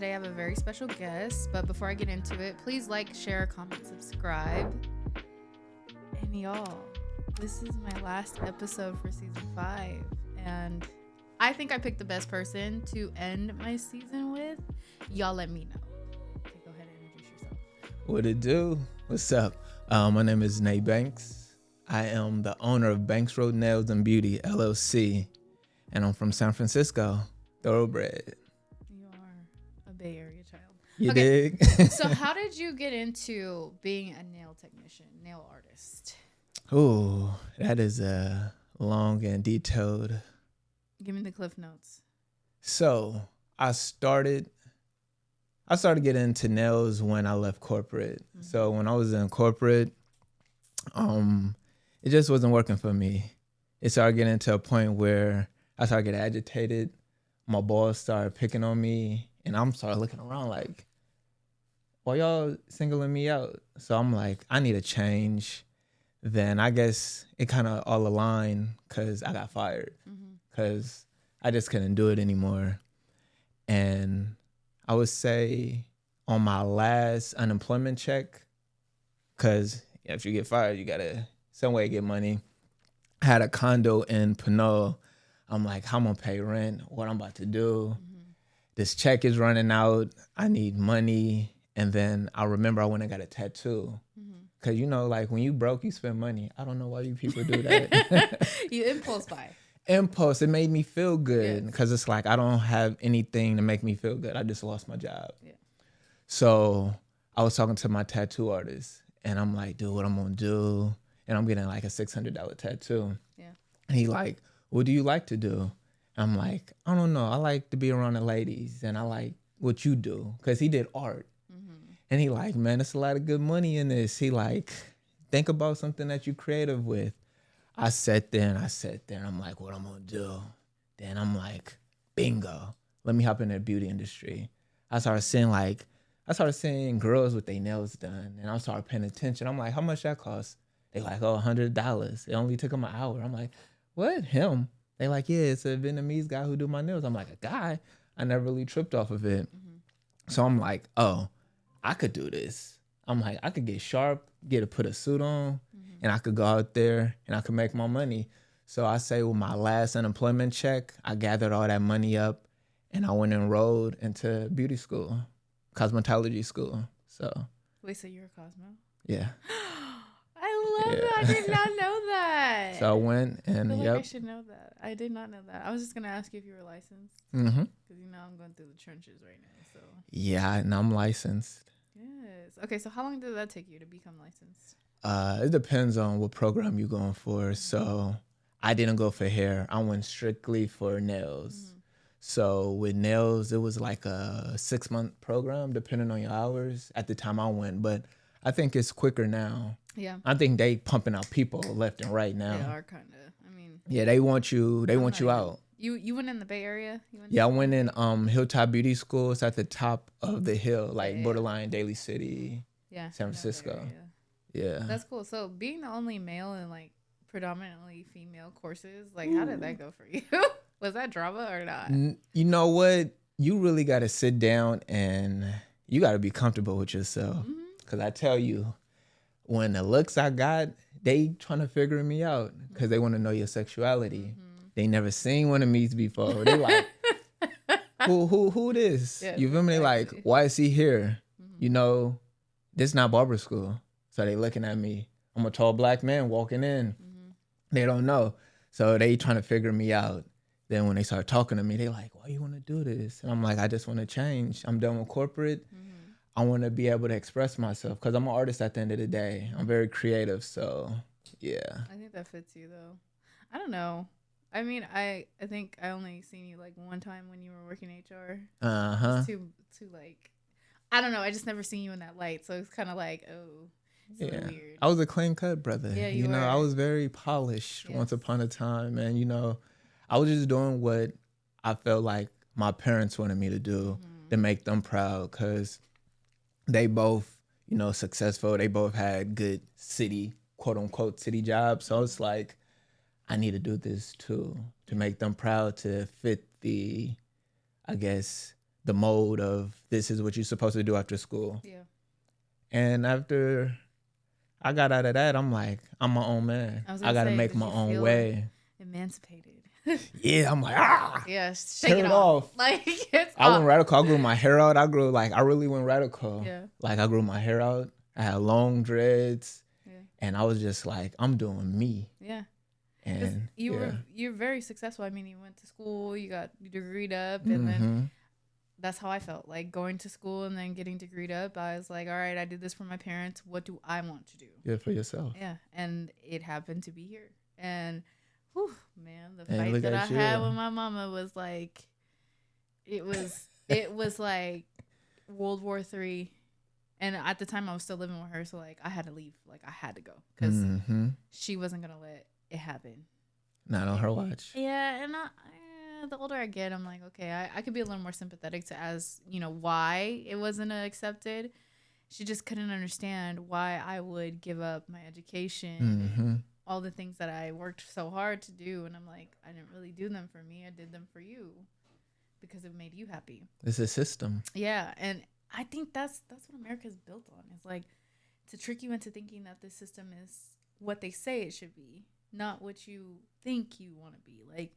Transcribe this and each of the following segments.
Today I have a very special guest, but before I get into it, please like, share, comment, subscribe. And y'all, this is my last episode for season 5, and I think I picked the best person to end my season with. Y'all let me know. Okay, go ahead and introduce yourself. What it do? What's up? My name is Nate Banks. I am the owner of Banks Road Nails and Beauty, LLC, and I'm from San Francisco, thoroughbred. You are a Bay Area child. You Okay, dig? So how did you get into being a nail technician, nail artist? Ooh, that is a long and detailed. Give me the cliff notes. So I started getting into nails when I left corporate. Mm-hmm. So when I was in corporate, it just wasn't working for me. It started getting to a point where I started getting agitated. My boss started picking on me, and I'm started looking around like, why y'all singling me out? So I'm like, I need a change. Then I guess it kind of all aligned because I got fired because I just couldn't do it anymore. And I would say on my last unemployment check, because if you get fired, you got to some way get money. I had a condo in Pinole. I'm like, how I'm going to pay rent, what I'm about to do. This check is running out. I need money. And then I remember I went and got a tattoo. Because, like when you broke, you spend money. I don't know why you people do that. You impulse buy. Impulse. It made me feel good because it's like I don't have anything to make me feel good. I just lost my job. Yeah. So I was talking to my tattoo artist, and I'm like, dude, what I'm going to do? And I'm getting like a $600 tattoo. Yeah. And he like, what do you like to do? I'm like, I don't know. I like to be around the ladies, and I like what you do because he did art. And he like, man, there's a lot of good money in this. He like, think about something that you're creative with. I sat there and I'm like, what I'm gonna do? Then I'm like, bingo, let me hop in the beauty industry. I started seeing girls with their nails done, and I started paying attention. I'm like, how much that cost? They like, oh, $100. It only took them an hour. I'm like, what? Him? They like, yeah, it's a Vietnamese guy who do my nails. I'm like, a guy? I never really tripped off of it. So I'm like, oh, I could do this. I'm like, I could get sharp, put a suit on, and I could go out there and I could make my money. So I say with my last unemployment check, I gathered all that money up and I went and enrolled into beauty school, cosmetology school. So. Wait, so you're a Cosmo? Yeah. I love that. I did not know that. So I went and I feel like I should know that. I did not know that. I was just going to ask you if you were licensed. Because I'm going through the trenches right now. So. Yeah, and I'm licensed. Yes. Okay, so how long did that take you to become licensed? It depends on what program you're going for. So I didn't go for hair. I went strictly for nails. So with nails, it was like a 6-month program, depending on your hours at the time I went. But I think it's quicker now. Yeah. I think they pumping out people left and right now. They are kind of. I mean. Yeah, they want you. They want you out. You went in the Bay Area? I went in Hilltop Beauty School. It's at the top of the hill, like borderline Daly City, San Francisco. Yeah. That's cool. So being the only male in like predominantly female courses, like how did that go for you? Was that drama or not? You know what? You really got to sit down and you got to be comfortable with yourself. Because I tell you, when the looks I got, they trying to figure me out because they want to know your sexuality. They never seen one of me before. They like, who this? Yeah, you feel me? Like, why is he here? This not barber school. So they looking at me. I'm a tall black man walking in. They don't know. So they trying to figure me out. Then when they start talking to me, they like, why you want to do this? And I'm like, I just want to change. I'm done with corporate. I want to be able to express myself because I'm an artist at the end of the day. I'm very creative. So, yeah. I think that fits you, though. I don't know. I mean, I think I only seen you like one time when you were working HR. Too like, I don't know. I just never seen you in that light, so it's kind of like, oh, it's a little weird. I was a clean cut brother. Yeah, you were. I was very polished once upon a time, and I was just doing what I felt like my parents wanted me to do to make them proud, because they both, successful. They both had good city, quote unquote, city jobs. So it's like, I need to do this too, to make them proud, to fit the, I guess, the mode of this is what you're supposed to do after school. Yeah. And after I got out of that, I'm like, I'm my own man. I got to make my own way. Emancipated. Yeah, I'm like, yeah, shake it off. Like it's I went radical. I grew my hair out. I really went radical. Yeah. Like I grew my hair out. I had long dreads. Yeah. And I was just like, I'm doing me. Yeah. And you're very successful. I mean, you went to school, you got degreed up, and then that's how I felt. Like going to school and then getting degreed up, I was like, all right, I did this for my parents. What do I want to do? Yeah, for yourself. Yeah, and it happened to be here. And whew, man, the fight that I had with my mama was like, it was like World War III. And at the time, I was still living with her, so like I had to leave. Like I had to go because she wasn't gonna let it happen. Not on her watch. Yeah, and the older I get, I'm like, okay, I could be a little more sympathetic to why it wasn't accepted. She just couldn't understand why I would give up my education, all the things that I worked so hard to do, and I'm like, I didn't really do them for me. I did them for you because it made you happy. It's a system. Yeah, and I think that's what America's built on. It's like to trick you into thinking that this system is what they say it should be, not what you think you want to be. Like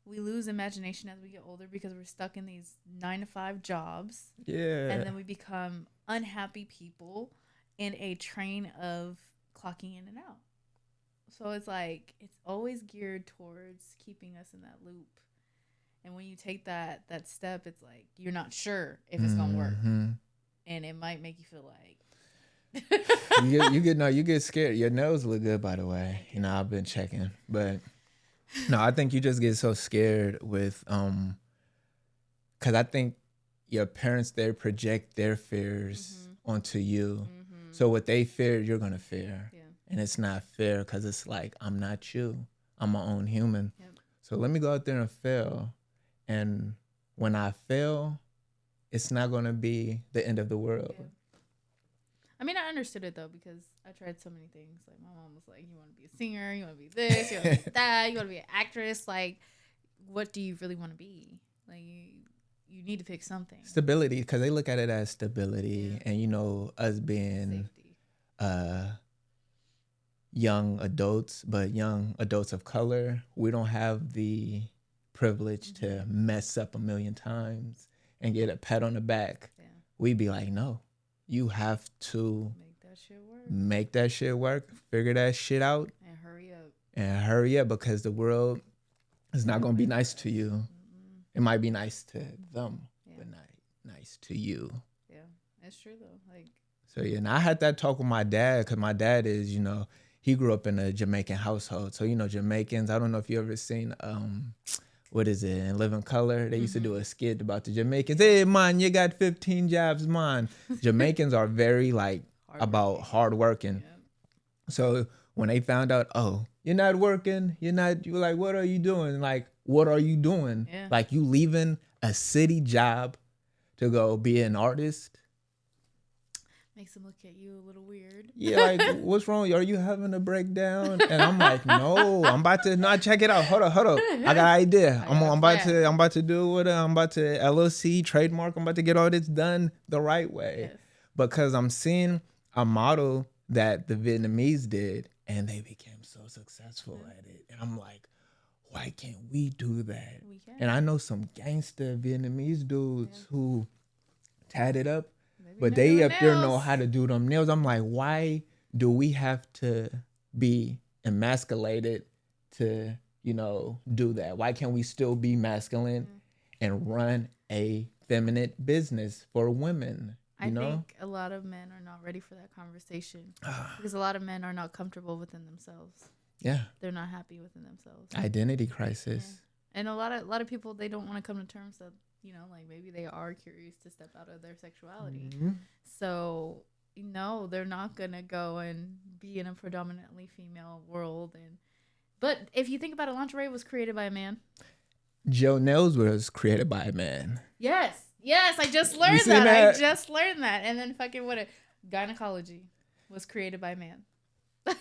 we lose imagination as we get older because we're stuck in these 9-to-5 jobs. Yeah. And then we become unhappy people in a train of clocking in and out. So it's like it's always geared towards keeping us in that loop. And when you take that step, it's like you're not sure if it's gonna work, and it might make you feel like you get scared. Your nails look good, by the way. You know, I've been checking, but no, I think you just get so scared with because I think your parents, they project their fears onto you. So what they fear, you're gonna fear, and it's not fair because it's like I'm not you. I'm my own human. Yep. So let me go out there and fail. And when I fail, it's not going to be the end of the world. Yeah. I mean, I understood it, though, because I tried so many things. Like, my mom was like, you want to be a singer, you want to be this, you want to be that, you want to be an actress. Like, what do you really want to be? Like, you need to pick something. Stability, because they look at it as stability. Yeah. And, you know, us being young adults, but young adults of color, we don't have the privilege to mess up a million times and get a pat on the back. Yeah. We'd be like, no, you have to make that shit work, figure that shit out, and hurry up because the world is not going to be nice to you. It might be nice to them, but not nice to you. Yeah, that's true though. Like, so yeah, and I had that talk with my dad because my dad is, you know, he grew up in a Jamaican household. So, you know, Jamaicans, I don't know if you ever seen what is it, in Living Color? They used to do a skit about the Jamaicans. Hey, man, you got 15 jobs, man. Jamaicans are very, like, about hard working. Yeah. So when they found out, oh, you're not working, you're like, what are you doing? Like, what are you doing? Yeah. Like, you leaving a city job to go be an artist? Makes them look at you a little weird. Yeah, like, what's wrong? Are you having a breakdown? And I'm like, no, I'm about to check it out. Hold up. I got an idea. I'm about to do what I'm about to LLC, trademark. I'm about to get all this done the right way. Yes. Because I'm seeing a model that the Vietnamese did and they became so successful at it. And I'm like, why can't we do that? We can. And I know some gangster Vietnamese dudes who tatted up. But they up there know how to do them nails. I'm like, why do we have to be emasculated to, you know, do that? Why can't we still be masculine and run a feminine business for women? I think a lot of men are not ready for that conversation because a lot of men are not comfortable within themselves. Yeah. They're not happy within themselves. Identity crisis. Yeah. And a lot of people, they don't want to come to terms that, you know, like maybe they are curious to step out of their sexuality. So, you know, they're not going to go and be in a predominantly female world. But if you think about it, lingerie was created by a man. Joe Nails was created by a man. Yes, I just learned that. I just learned that. And then fucking gynecology was created by a man.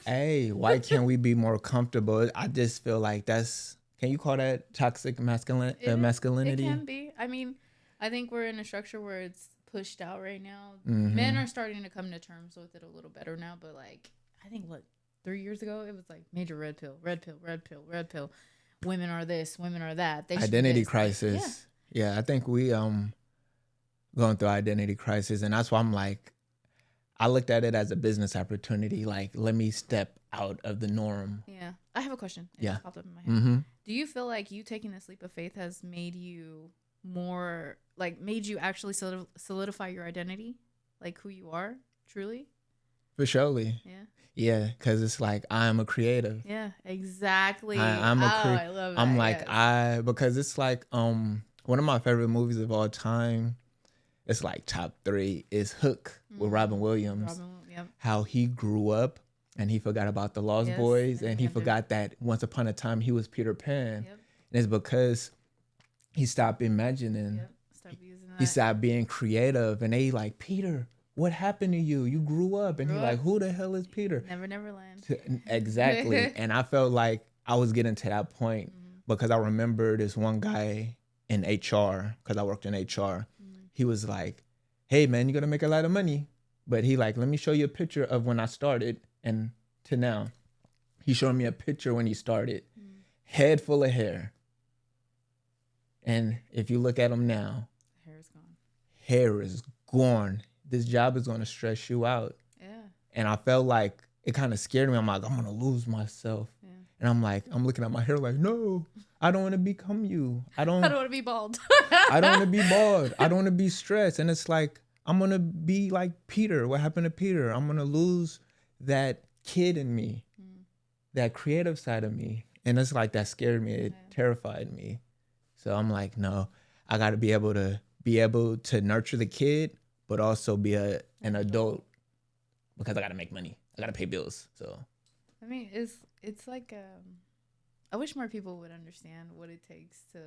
Hey, why can't we be more comfortable? I just feel like can you call that toxic masculinity? It can be. I mean, I think we're in a structure where it's pushed out right now. Mm-hmm. Men are starting to come to terms with it a little better now, but like I think 3 years ago it was like major red pill, red pill, red pill, red pill. Women are this, women are that. They Identity this. crisis. Like, yeah, I think we going through identity crisis, and that's why I'm like, I looked at it as a business opportunity. Like, let me step out of the norm. Yeah, I have a question. It Yeah, just popped up in my head. Mm-hmm. Do you feel like you taking this leap of faith has made you more like made you actually solidify your identity, like who you are truly? For surely. Yeah. Yeah, because it's like I'm a creative. Yeah, exactly. I love that. I'm like yes. because it's like one of my favorite movies of all time. It's like top 3 is Hook with Robin Williams. Yep. How he grew up and he forgot about the Lost Boys and he forgot that once upon a time he was Peter Pan. Yep. And it's because he stopped imagining. Yep. Stop using that. He stopped being creative, and they like, Peter, what happened to you? You grew up. And he's like, who the hell is Peter? Neverland. Exactly. And I felt like I was getting to that point because I remember this one guy in HR, because I worked in HR. He was like, hey, man, you're going to make a lot of money. But he like, let me show you a picture of when I started and to now. He showed me a picture when he started. Head full of hair. And if you look at him now, hair is gone. Hair is gone. This job is going to stress you out. Yeah. And I felt like it kind of scared me. I'm like, I'm going to lose myself. Yeah. And I'm like, I'm looking at my hair like, no, I don't want to become you. I don't want to be bald. I don't want to be bald. I don't want to be stressed. And it's like, I'm going to be like Peter. What happened to Peter? I'm going to lose that kid in me, that creative side of me. And it's like, that scared me. It terrified me. So I'm like, no, I got to be able to nurture the kid, but also be an adult because I got to make money. I got to pay bills. So, I mean, it's like, I wish more people would understand what it takes to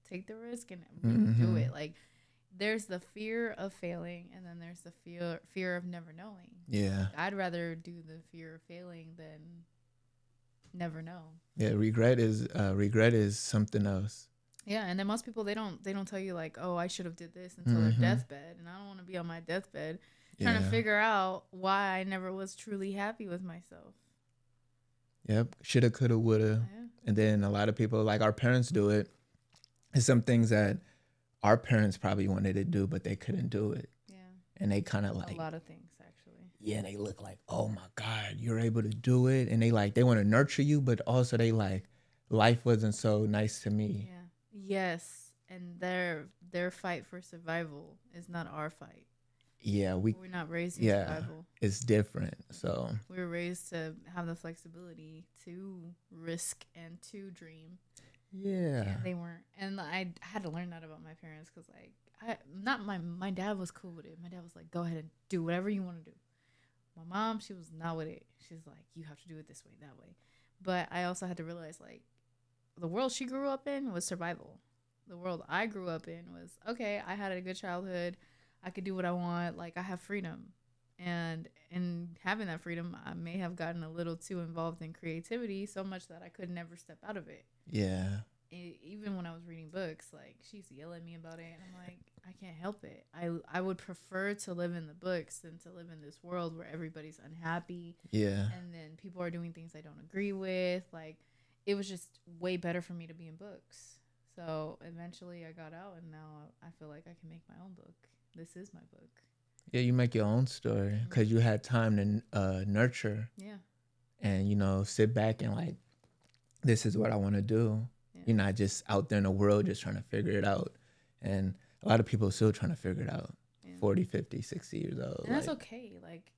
take the risk and really do it. Like, there's the fear of failing, and then there's the fear of never knowing. Yeah. Like, I'd rather do the fear of failing than never know. Yeah, regret is something else. Yeah, and then most people they don't tell you like, oh, I should have did this until their deathbed, and I don't want to be on my deathbed trying to figure out why I never was truly happy with myself. Yep, shoulda, coulda, woulda, and then a lot of people like our parents do it. It's some things that our parents probably wanted to do, but they couldn't do it. Yeah, and they kind of like a lot of things actually. Yeah, and they look like, oh my God, you're able to do it, and they want to nurture you, but also they like, life wasn't so nice to me. Yeah. Yes, and their fight for survival is not our fight. Yeah, we're not raised in survival. It's different. So we were raised to have the flexibility to risk and to dream. Yeah, and they weren't, and I had to learn that about my parents because like my dad was cool with it. My dad was like, go ahead and do whatever you want to do. My mom, she was not with it. She's like, you have to do it this way, that way. But I also had to realize like, the world she grew up in was survival. The world I grew up in was, okay, I had a good childhood. I could do what I want. Like, I have freedom. And in having that freedom, I may have gotten a little too involved in creativity so much that I could never step out of it. Yeah. Even when I was reading books, like, she used to yell at me about it. And I'm like, I can't help it. I would prefer to live in the books than to live in this world where everybody's unhappy. Yeah. And then people are doing things I don't agree with. Like, it was just way better for me to be in books. So eventually I got out, and now I feel like I can make my own book. This is my book. Yeah, you make your own story because you had time to nurture. Yeah. And, sit back and like, this is what I want to do. Yeah. You're not just out there in the world just trying to figure it out. And a lot of people are still trying to figure it out. 40, 50, 60 years old. And that's okay. Like,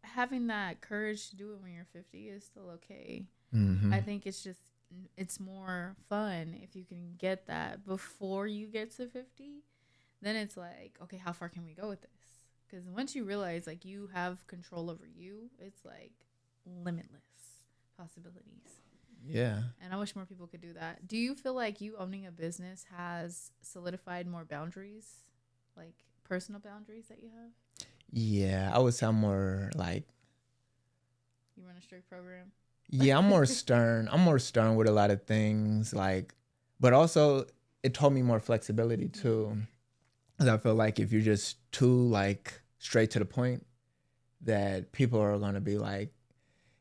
having that courage to do it when you're 50 is still okay. Mm-hmm. I think it's more fun if you can get that before you get to 50. Then it's like, okay, how far can we go with this? Because once you realize like you have control over you, it's like limitless possibilities. Yeah. And I wish more people could do that. Do you feel like you owning a business has solidified more boundaries, like personal boundaries that you have? Yeah, I would say I'm more like. You run a strict program? Yeah, I'm more stern. I'm more stern with a lot of things, like, but also it taught me more flexibility too. 'Cause I feel like if you're just too like straight to the point, that people are gonna be like,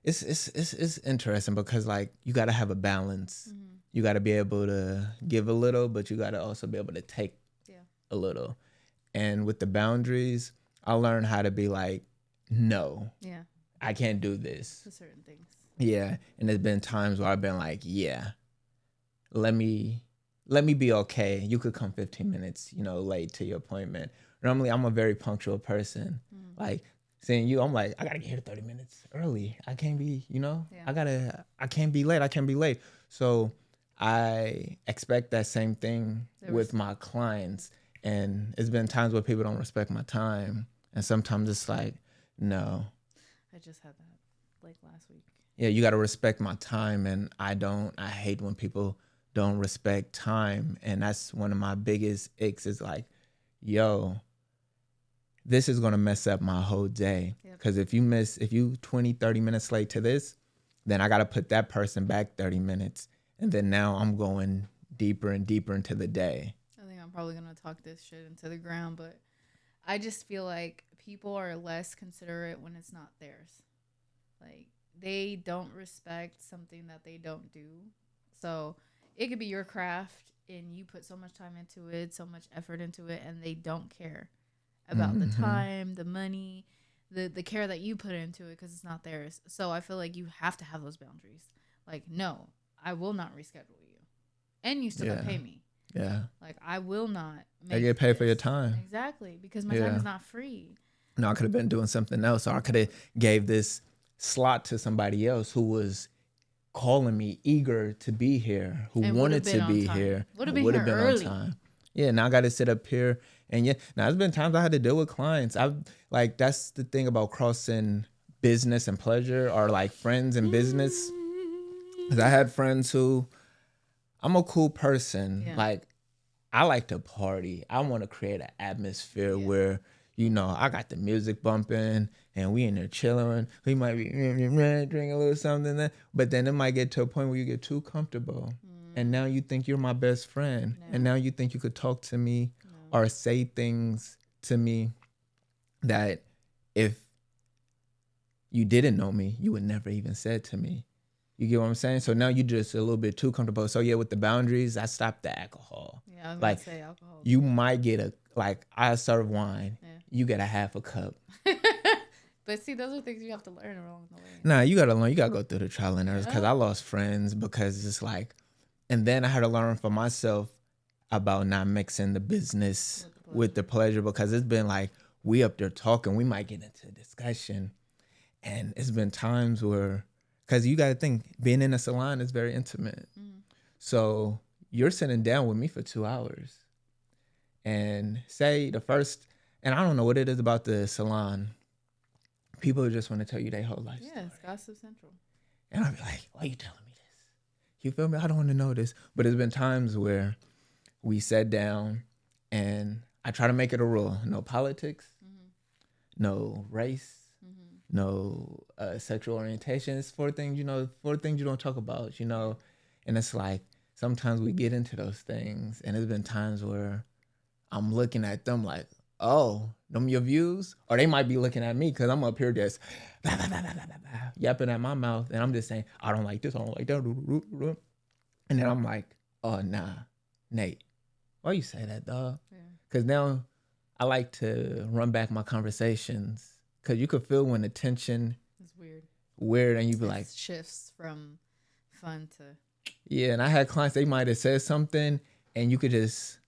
it's interesting because like you gotta have a balance. Mm-hmm. You gotta be able to give a little, but you gotta also be able to take a little. And with the boundaries, I learned how to be like, no, I can't do this. For certain things. Yeah, and there's been times where I've been like, yeah, let me be okay. You could come 15 minutes, late to your appointment. Normally, I'm a very punctual person. Like seeing you, I'm like, I gotta get here 30 minutes early. I can't be, I can't be late. I can't be late. So I expect that same thing with my clients. And it's been times where people don't respect my time. And sometimes it's like, no. I just had that like last week. Yeah, you got to respect my time. And I hate when people don't respect time. And that's one of my biggest icks is like, yo, this is going to mess up my whole day. Because if you 20, 30 minutes late to this, then I got to put that person back 30 minutes. And then now I'm going deeper and deeper into the day. I think I'm probably going to talk this shit into the ground, but I just feel like people are less considerate when it's not theirs. Like, they don't respect something that they don't do. So it could be your craft and you put so much time into it, so much effort into it, and they don't care about the time, the money, the care that you put into it because it's not theirs. So I feel like you have to have those boundaries. Like, no, I will not reschedule you. And you still gotta pay me. Yeah. Like, I will not I get paid for your time. Exactly. Because my time is not free. No, I could have been doing something else, or I could have gave this slot to somebody else who was calling me, eager to be here, who wanted to be here. Would have been here early. On time. Yeah, now I got to sit up here. And now there's been times I had to deal with clients. That's the thing about crossing business and pleasure, or like friends and business. Because I had friends who, I'm a cool person. Yeah. Like, I like to party. I want to create an atmosphere where, I got the music bumping and we in there chilling. We might be drinking a little something, but then it might get to a point where you get too comfortable. And now you think you're my best friend. No. And now you think you could talk to me or say things to me that if you didn't know me, you would never even said to me. You get what I'm saying? So now you're just a little bit too comfortable. So yeah, with the boundaries, I stopped the alcohol. Yeah, I was going to say alcohol. You might get I serve wine. Yeah. You get a half a cup. But see, those are things you have to learn along the way. Nah, you got to learn. You got to go through the trial and errors because I lost friends because it's like, and then I had to learn for myself about not mixing the business with the pleasure because it's been like, we up there talking, we might get into a discussion. And it's been times where, because you got to think, being in a salon is very intimate. Mm-hmm. So you're sitting down with me for 2 hours. And say the first, and I don't know what it is about the salon. People just want to tell you their whole life story. Yeah, it's Gossip Central. And I'll be like, why are you telling me this? You feel me? I don't want to know this. But there's been times where we sat down and I try to make it a rule. No politics, no race, no sexual orientation. It's 4 things, 4 things you don't talk about, And it's like, sometimes we get into those things. And there's been times where I'm looking at them like, oh, them your views? Or they might be looking at me because I'm up here just blah, blah, blah, blah, blah, blah, yapping at my mouth. And I'm just saying, I don't like this, I don't like that. And then I'm like, oh, nah, Nate, why you say that, dog? Because now I like to run back my conversations because you could feel when the tension is weird and you be like. Shifts from fun to. Yeah, and I had clients, they might have said something and you could just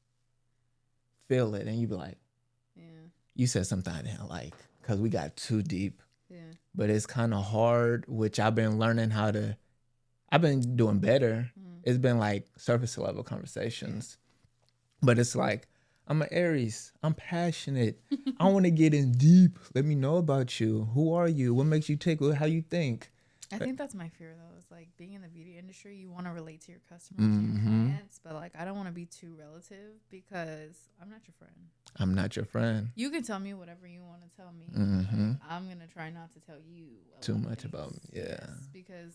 feel it and you be like, you said something I didn't like because we got too deep. Yeah. But it's kind of hard, which I've been learning I've been doing better. It's been like surface level conversations. But it's like, I'm an Aries. I'm passionate. I want to get in deep. Let me know about you. Who are you? What makes you tick? How you think? I think that's my fear, though, is like being in the beauty industry, you want to relate to your customers and your clients, but like I don't want to be too relative because I'm not your friend. I'm not your friend. You can tell me whatever you want to tell me. I'm going to try not to tell you too much about me. Yeah. Yes, because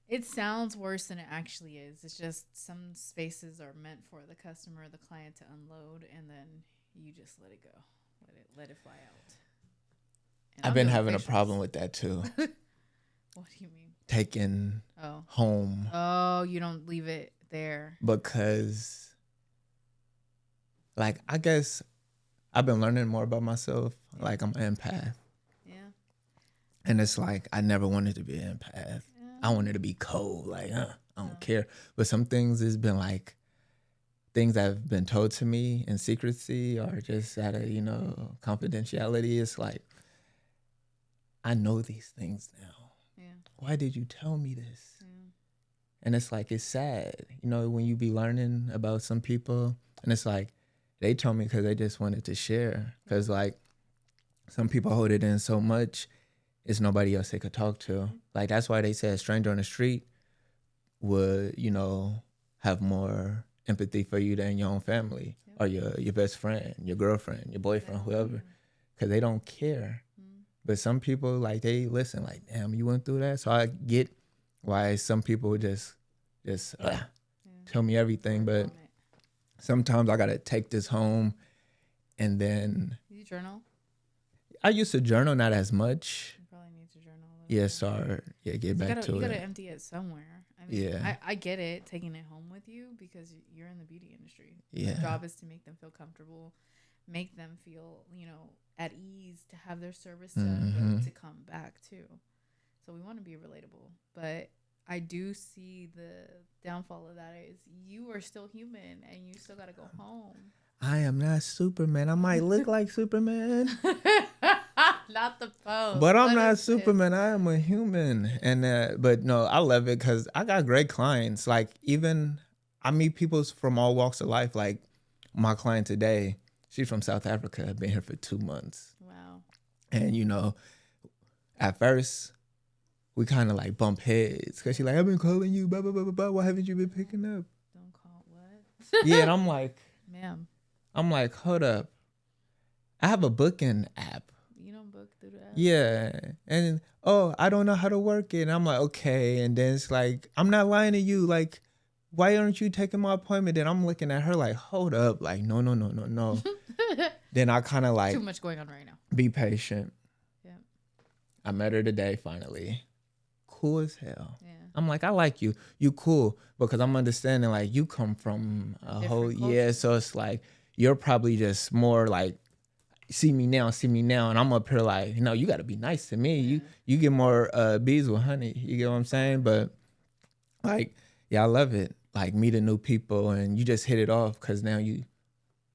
It sounds worse than it actually is. It's just some spaces are meant for the customer or the client to unload, and then you just let it go, let it fly out. And I've been having a problem with that too. What do you mean? Taking home. Oh, you don't leave it there because, like, I guess I've been learning more about myself. Yeah. Like, I'm an empath. Yeah. And it's like I never wanted to be an empath. I wanted to be cold. Like, I don't care. But some things has been like things that have been told to me in secrecy or just out of, confidentiality. It's like, I know these things now. Yeah. Why did you tell me this? Yeah. And it's like, it's sad, when you be learning about some people, and it's like, they told me because they just wanted to share. Because, like, some people hold it in so much, it's nobody else they could talk to. Like, that's why they say a stranger on the street would, have more empathy for you than your own family or your best friend, your girlfriend, your boyfriend, whoever, because they don't care. But some people, like, they listen, like, damn, you went through that? So I get why some people just tell me everything. But sometimes I got to take this home and then... You journal? I used to journal, not as much. You probably need to journal a little bit. Sorry. Yeah, get back to it. You got to empty it somewhere. I mean, I get it, taking it home with you because you're in the beauty industry. Yeah. Your job is to make them feel comfortable, make them feel, at ease to have their service done, but to come back too. So we want to be relatable. But I do see the downfall of that is you are still human and you still got to go home. I am not Superman. I might look like Superman. Not the pose. But I'm not Superman. I am a human. And but no, I love it because I got great clients. Like, even I meet people from all walks of life. Like, my client today, she's from South Africa. I've been here for 2 months. Wow. And, at first, we kind of like bump heads. Because she's like, I've been calling you, blah, blah, blah, blah, blah. Why haven't you been picking up? Don't call what? Yeah, and I'm like, ma'am. I'm like, hold up. I have a booking app. You don't book through the app? Yeah. And, I don't know how to work it. And I'm like, okay. And then it's like, I'm not lying to you. Like, why aren't you taking my appointment? Then I'm looking at her like, hold up. Like, no. Then I kind of like... Too much going on right now. Be patient. Yeah. I met her today, finally. Cool as hell. Yeah. I'm like, I like you. You cool. Because I'm understanding, like, you come from a whole... Culture. Yeah, so it's like, you're probably just more like, see me now. And I'm up here like, you got to be nice to me. Yeah. You get more bees with honey. You get what I'm saying? But, like, yeah, I love it. Like, meeting new people, and you just hit it off because now you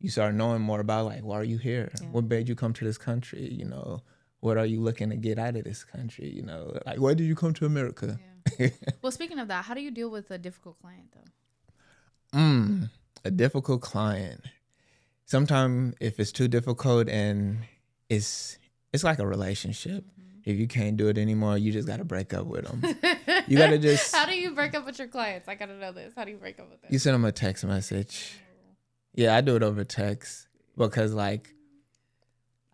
start knowing more about, like, why are you here? Yeah. What made you come to this country? What are you looking to get out of this country? Like, why did you come to America? Yeah. Well, speaking of that, how do you deal with a difficult client, though? A difficult client. Sometimes if it's too difficult and it's like a relationship. If you can't do it anymore, you just got to break up with them. You got to just... How do you break up with your clients? I got to know this. How do you break up with them? You send them a text message. Oh. Yeah, I do it over text because, like...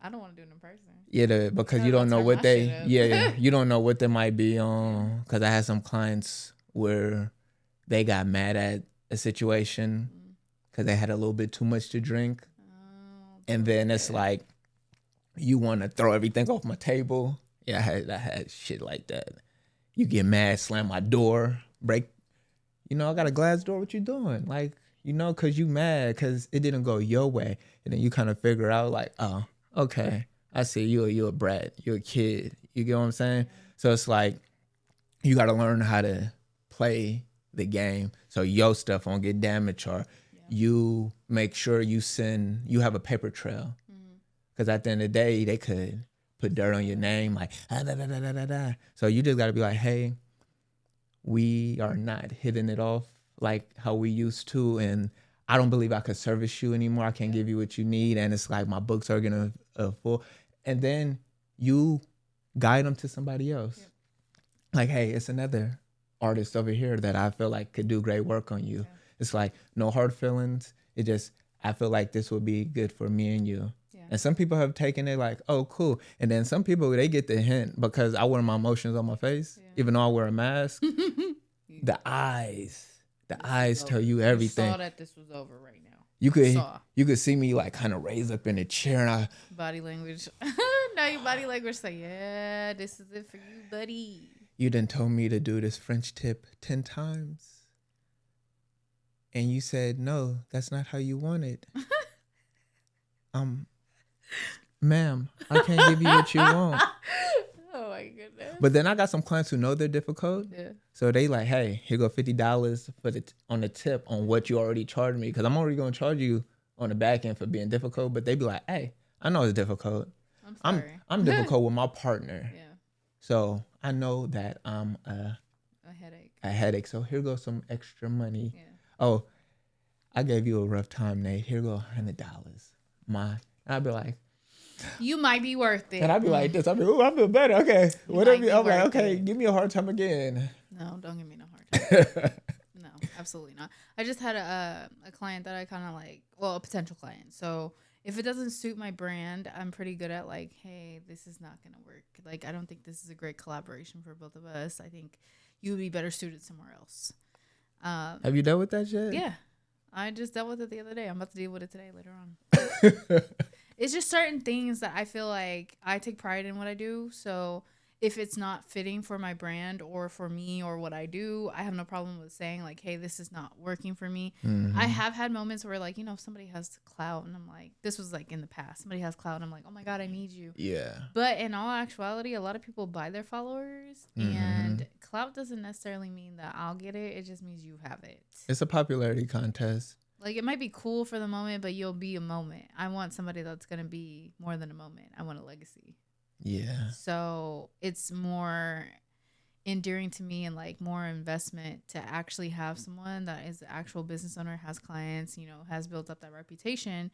I don't want to do it in person. Yeah, because you don't know what they... Yeah, you don't know what they might be on. Because I had some clients where they got mad at a situation because they had a little bit too much to drink. Oh, and then it's like, you want to throw everything off my table. Yeah, I had shit like that. You get mad, slam my door, break. I got a glass door. What you doing? Like, because you mad because it didn't go your way. And then you kind of figure out like, oh, okay, I see you're a brat. You're a kid. You get what I'm saying? So it's like, you got to learn how to play the game so your stuff won't get damaged, or you make sure you have a paper trail. Because at the end of the day, they could put dirt on your name, like, So you just got to be like, hey, we are not hitting it off like how we used to. And I don't believe I could service you anymore. I can't give you what you need. And it's like, my books are going to full. And then you guide them to somebody else. Yep. Like, hey, it's another artist over here that I feel like could do great work on you. Yeah. It's like, no hard feelings. It just, I feel like this would be good for me and you. Yeah. And some people have taken it like, oh, cool. And then some people, they get the hint because I wear my emotions on my face, even though I wear a mask. The eyes tell you everything. You saw that this was over right now. You could see me like kind of raise up in a chair and body language. No, your body language say, yeah, this is it for you, buddy. You done told me to do this French tip 10 times. And you said, no, that's not how you want it. Ma'am, I can't give you what you want. Oh my goodness. But then I got some clients who know they're difficult. Yeah. So they like, hey, here go $50 for on the tip on what you already charged me. Because I'm already going to charge you on the back end for being difficult. But they be like, hey, I know it's difficult. I'm sorry. I'm difficult with my partner. Yeah. So I know that I'm a a headache. So here goes some extra money. Yeah. Oh, I gave you a rough time, Nate. Here go $100. And I'd be like, you might be worth it. And I'd be like this. I'd be, ooh, I feel better. Okay. Whatever. I'm like, okay, give me a hard time again. No, don't give me no hard time. No, absolutely not. I just had a client that I kind of like, well, a potential client. So if it doesn't suit my brand, I'm pretty good at like, hey, this is not going to work. Like, I don't think this is a great collaboration for both of us. I think you would be better suited somewhere else. Have you dealt with that yet? Yeah. I just dealt with it the other day. I'm about to deal with it today later on. It's just certain things that I feel like I take pride in what I do. So if it's not fitting for my brand or for me or what I do, I have no problem with saying like, hey, this is not working for me. Mm-hmm. I have had moments where like, if somebody has clout and I'm like, this was like in the past, somebody has clout and I'm like, oh my God, I need you. Yeah. But in all actuality, a lot of people buy their followers and clout doesn't necessarily mean that I'll get it. It just means you have it. It's a popularity contest. Like, it might be cool for the moment, but you'll be a moment. I want somebody that's going to be more than a moment. I want a legacy. Yeah. So it's more endearing to me and like more investment to actually have someone that is the actual business owner, has clients, has built up that reputation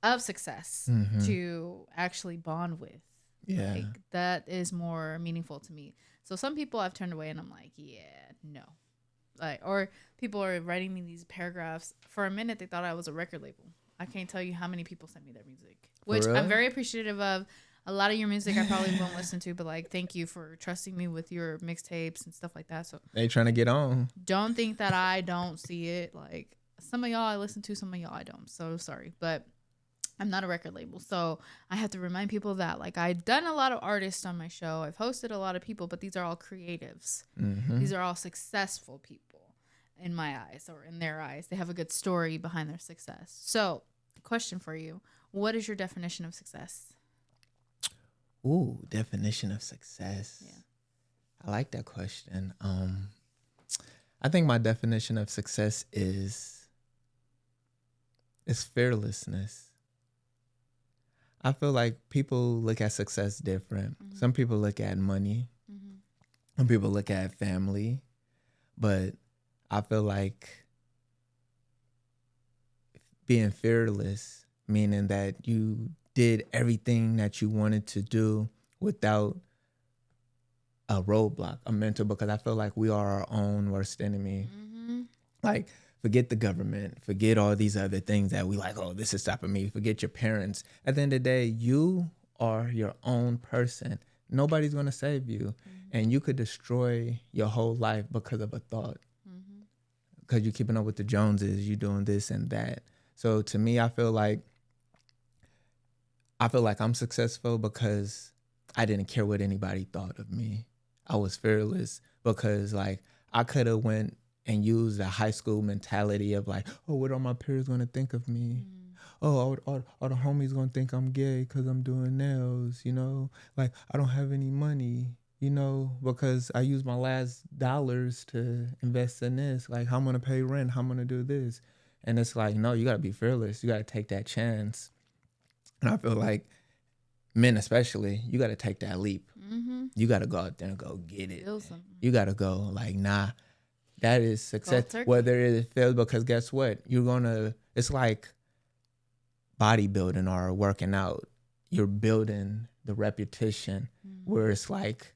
of success to actually bond with. Yeah. Like, that is more meaningful to me. So some people I've turned away and I'm like, yeah, no. Like, or people are writing me these paragraphs. For a minute, they thought I was a record label. I can't tell you how many people sent me their music, which I'm very appreciative of. A lot of your music I probably won't listen to, but like, thank you for trusting me with your mixtapes and stuff like that. So they trying to get on. Don't think that I don't see it. Like, some of y'all I listen to, some of y'all I don't. So sorry, but I'm not a record label. So I have to remind people that like, I've done a lot of artists on my show. I've hosted a lot of people, but these are all creatives. Mm-hmm. These are all successful people in my eyes, or in their eyes. They have a good story behind their success. So, question for you. What is your definition of success? Ooh, definition of success. Yeah. I like that question. I think my definition of success is fearlessness. I feel like people look at success different. Mm-hmm. Some people look at money. Mm-hmm. Some people look at family. But I feel like being fearless, meaning that you did everything that you wanted to do without a roadblock, a mental, because I feel like we are our own worst enemy. Mm-hmm. Like, forget the government, forget all these other things that we like, oh, this is stopping me. Forget your parents. At the end of the day, you are your own person. Nobody's going to save you. Mm-hmm. And you could destroy your whole life because of a thought. Because you're keeping up with the Joneses, you're doing this and that. So to me, I feel like I'm successful because I didn't care what anybody thought of me. I was fearless because like I could have went and used the high school mentality of like, oh, what are my peers going to think of me? Oh, all the homies going to think I'm gay because I'm doing nails, Like, I don't have any money, because I use my last dollars to invest in this. Like, how I'm going to pay rent, how I'm going to do this. And it's like, no, you got to be fearless. You got to take that chance. And I feel like men especially, you got to take that leap. Mm-hmm. You got to go out there and go get it. You got to go like, nah, that is success. Whether it fails, because guess what? It's like bodybuilding or working out. You're building the repetition where it's like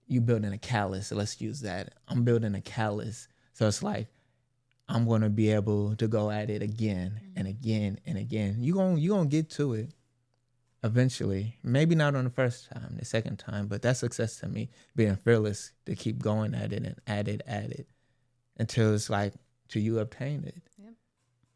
you building a callus. So let's use that. I'm building a callus. So it's like, I'm going to be able to go at it again and again and again. You're gonna get to it eventually. Maybe not on the first time, the second time, but that's success to me. Being fearless to keep going at it and at it. until it's like till you obtain it. Yep.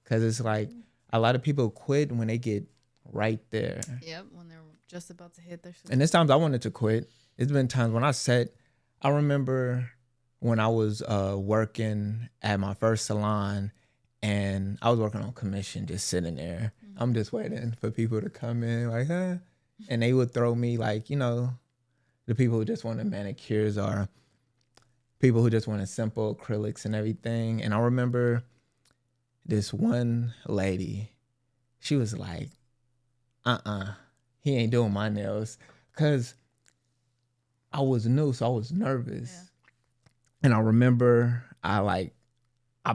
Because it's like a lot of people quit when they get right there. Yep, when they're just about to hit their success. And there's times I wanted to quit. It's been times when I remember when I was working at my first salon, and I was working on commission, just sitting there. Mm-hmm. I'm just waiting for people to come in, like, huh? And they would throw me, like, you know, the people who just wanted manicures or people who just wanted simple acrylics and everything. And I remember this one lady, she was like, he ain't doing my nails. Because I was new, so I was nervous. Yeah. And I remember I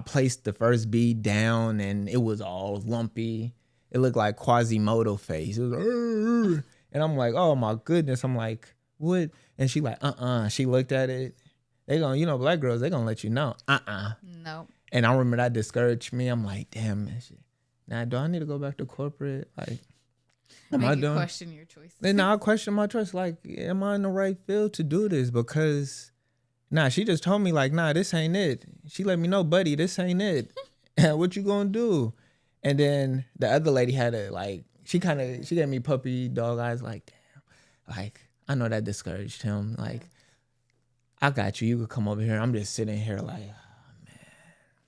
placed the first bead down and it was all lumpy. It looked like Quasimodo face. It was, and I'm like, oh my goodness. I'm like, what? And she like, She looked at it. They gonna, you know, black girls, they gonna let you know. No. And I remember that discouraged me. I'm like, damn, man, shit. Now, do I need to go back to corporate? Like, am I doing? Question your choice. Then I question my choice. Like, am I in the right field to do this? Because, she just told me, like, this ain't it. She let me know, buddy, this ain't it. What you gonna do? And then the other lady had she gave me puppy dog eyes, like, damn. Like, I know that discouraged him. Like, I got you. You could come over here. I'm just sitting here like, oh, man.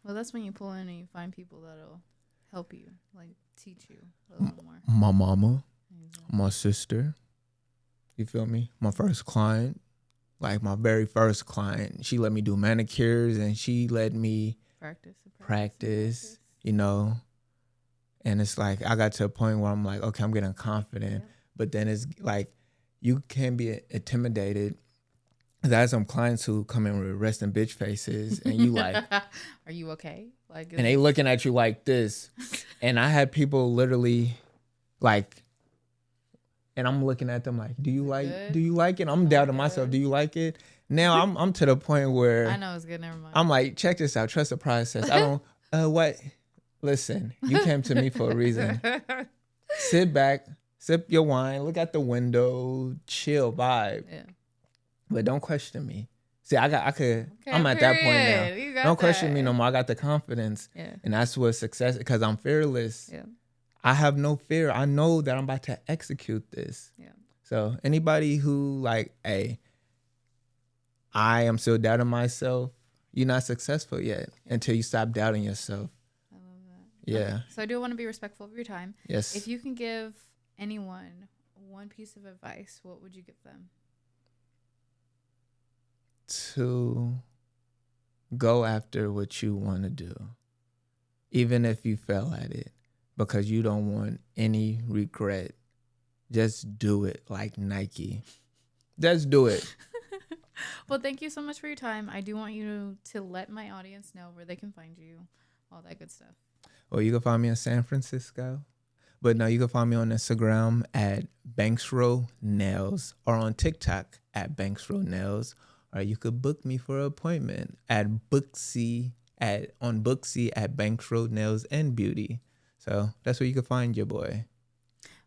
Well, that's when you pull in and you find people that'll help you, like teach you a little more. My mama, my sister, you feel me? My first client, like my very first client, she let me do manicures and she let me practice, you know. And it's like, I got to a point where I'm like, okay, I'm getting confident. Yeah. But then it's like, you can be intimidated. I had some clients who come in with resting bitch faces and you like, are you okay? Like, and they looking at you like this. And I had people literally like, and I'm looking at them like, do you like it? I'm doubting myself. Do you like it? Now I'm to the point where I know it's good. Never mind. I'm like, check this out. Trust the process. I don't, what? Listen, you came to me for a reason. Sit back, sip your wine, look out the window, chill, vibe. Yeah. But don't question me. See, I'm at that point now. Don't question me no more. I got the confidence. Yeah. And that's what success, because I'm fearless. Yeah. I have no fear. I know that I'm about to execute this. Yeah. So anybody who like, hey, I am still doubting myself, you're not successful yet until you stop doubting yourself. I love that. Yeah. Okay. So I do want to be respectful of your time. Yes. If you can give anyone one piece of advice, what would you give them? To go after what you want to do, even if you fail at it, because you don't want any regret. Just do it like Nike. Just do it. Well, thank you so much for your time. I do want you to let my audience know where they can find you, all that good stuff. Well, you can find me in San Francisco. But no, you can find me on Instagram at Banksrow Nails or on TikTok at Banksrow Nails. Or you could book me for an appointment at Booksy at Banksrow Nails and Beauty. So that's where you can find your boy.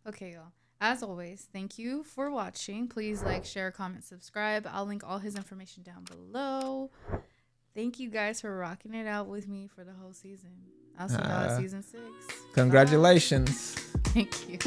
Okay, y'all. As always, thank you for watching. Please like, share, comment, subscribe. I'll link all his information down below. Thank you guys for rocking it out with me for the whole season. I'll see y'all at season 6. Congratulations. Bye. Thank you.